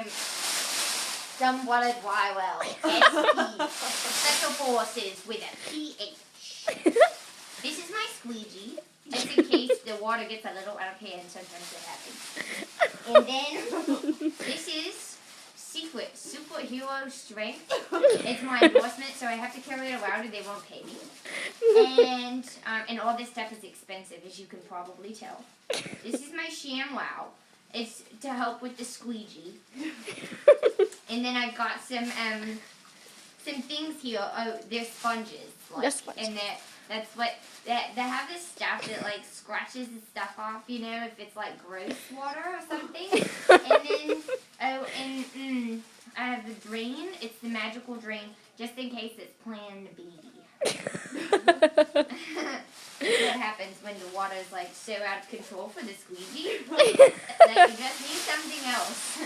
some water dry well. SP. Special forces with a PH. This is my squeegee, just in case the water gets a little out of hand. Sometimes it happens. And then this is Secret Superhero Strength. It's my endorsement, so I have to carry it around, or they won't pay me. And all this stuff is expensive, as you can probably tell. This is my ShamWow. It's to help with the squeegee. And then I've got some things here. Oh, they're sponges. Like, They're sponges. And that's what they have this stuff that like scratches the stuff off. You know, if it's like gross water or something. And then I have the drain. It's the magical drain, just in case it's Plan B. That's what happens when the water is like so out of control for the squeegee that you just need something else.